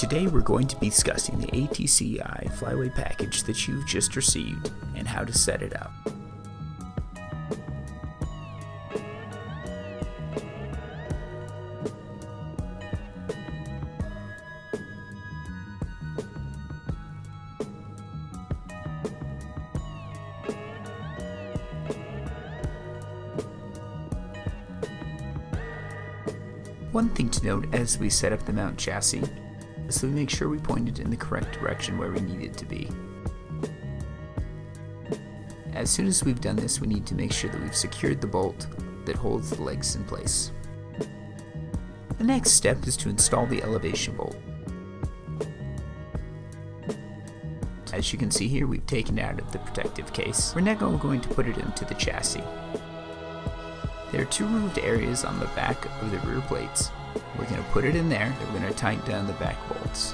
Today we're going to be discussing the ATCi Flyway package that you've just received and how to set it up. One thing to note as we set up the mount chassis is that we make sure we point it in the correct direction where we need it to be. As soon as we've done this, we need to make sure that we've secured the bolt that holds the legs in place. The next step is to install the elevation bolt. As you can see here, we've taken it out of the protective case. We're now going to put it into the chassis. There are two removed areas on the back of the rear plates. We're going to put it in there, and we're going to tighten down the back bolts.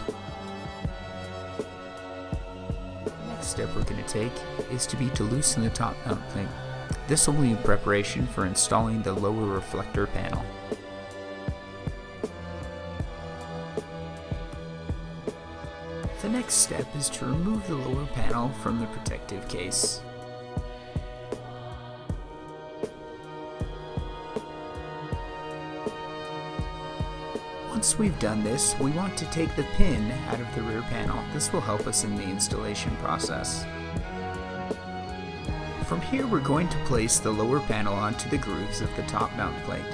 The next step we're going to take is to loosen the top mount plate. This will be in preparation for installing the lower reflector panel. The next step is to remove the lower panel from the protective case. Once we've done this, we want to take the pin out of the rear panel. This will help us in the installation process. From here, we're going to place the lower panel onto the grooves of the top mount plate.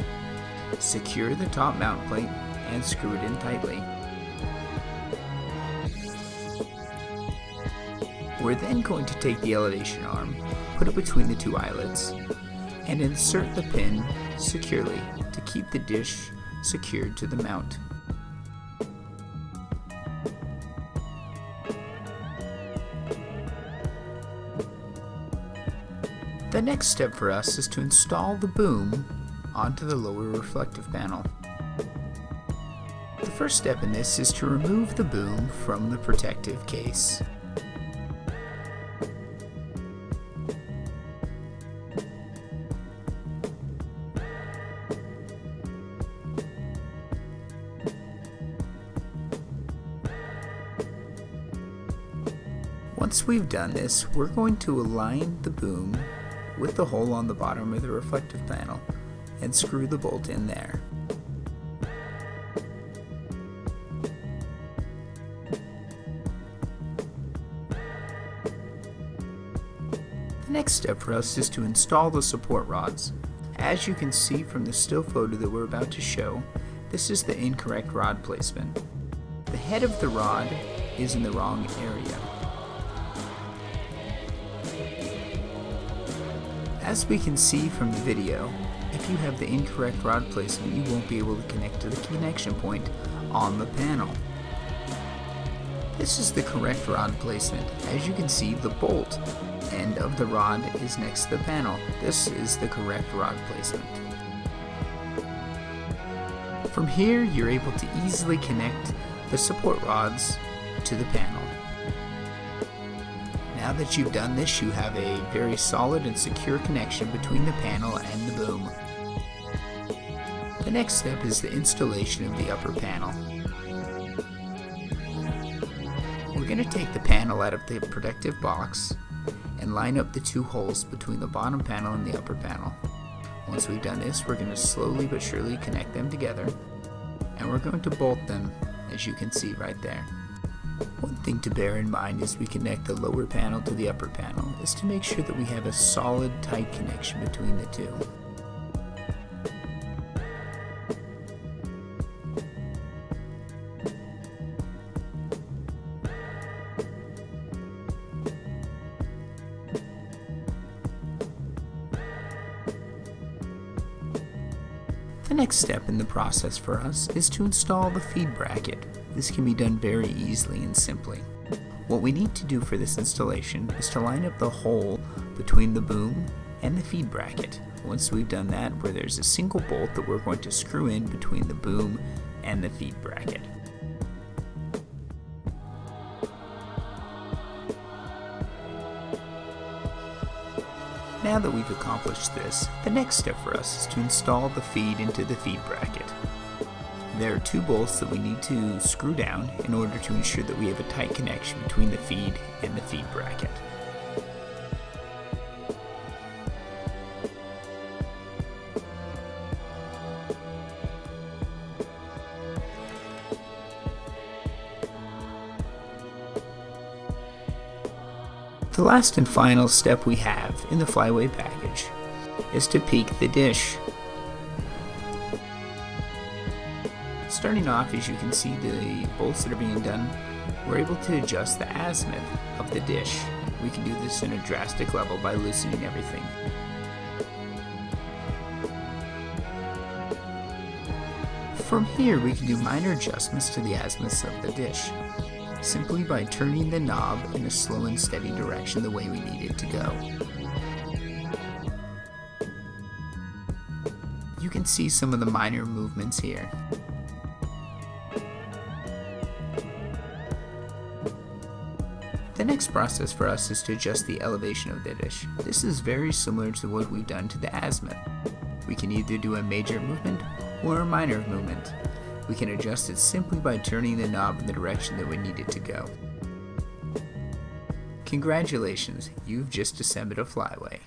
Secure the top mount plate and screw it in tightly. We're then going to take the elevation arm, put it between the two eyelets, and insert the pin securely to keep the dish secured to the mount. The next step for us is to install the boom onto the lower reflective panel. The first step in this is to remove the boom from the protective case. Once we've done this, we're going to align the boom with the hole on the bottom of the reflective panel and screw the bolt in there. The next step for us is to install the support rods. As you can see from the still photo that we're about to show, this is the incorrect rod placement. The head of the rod is in the wrong area. As we can see from the video, if you have the incorrect rod placement, you won't be able to connect to the connection point on the panel. This is the correct rod placement. As you can see, the bolt end of the rod is next to the panel. This is the correct rod placement. From here, you're able to easily connect the support rods to the panel. Now that you've done this, you have a very solid and secure connection between the panel and the boom. The next step is the installation of the upper panel. We're going to take the panel out of the protective box and line up the two holes between the bottom panel and the upper panel. Once we've done this, we're going to slowly but surely connect them together, and we're going to bolt them, as you can see right there. One thing to bear in mind as we connect the lower panel to the upper panel is to make sure that we have a solid, tight connection between the two. The next step in the process for us is to install the feed bracket. This can be done very easily and simply. What we need to do for this installation is to line up the hole between the boom and the feed bracket. Once we've done that, where there's a single bolt that we're going to screw in between the boom and the feed bracket. Now that we've accomplished this, the next step for us is to install the feed into the feed bracket. There are 2 bolts that we need to screw down in order to ensure that we have a tight connection between the feed and the feed bracket. The last and final step we have in the Flyway package is to peak the dish. Starting off, as you can see the bolts that are being done, we're able to adjust the azimuth of the dish. We can do this in a drastic level by loosening everything. From here, we can do minor adjustments to the azimuths of the dish, simply by turning the knob in a slow and steady direction the way we need it to go. You can see some of the minor movements here. The next process for us is to adjust the elevation of the dish. This is very similar to what we've done to the azimuth. We can either do a major movement or a minor movement. We can adjust it simply by turning the knob in the direction that we need it to go. Congratulations, you've just assembled a Flyway.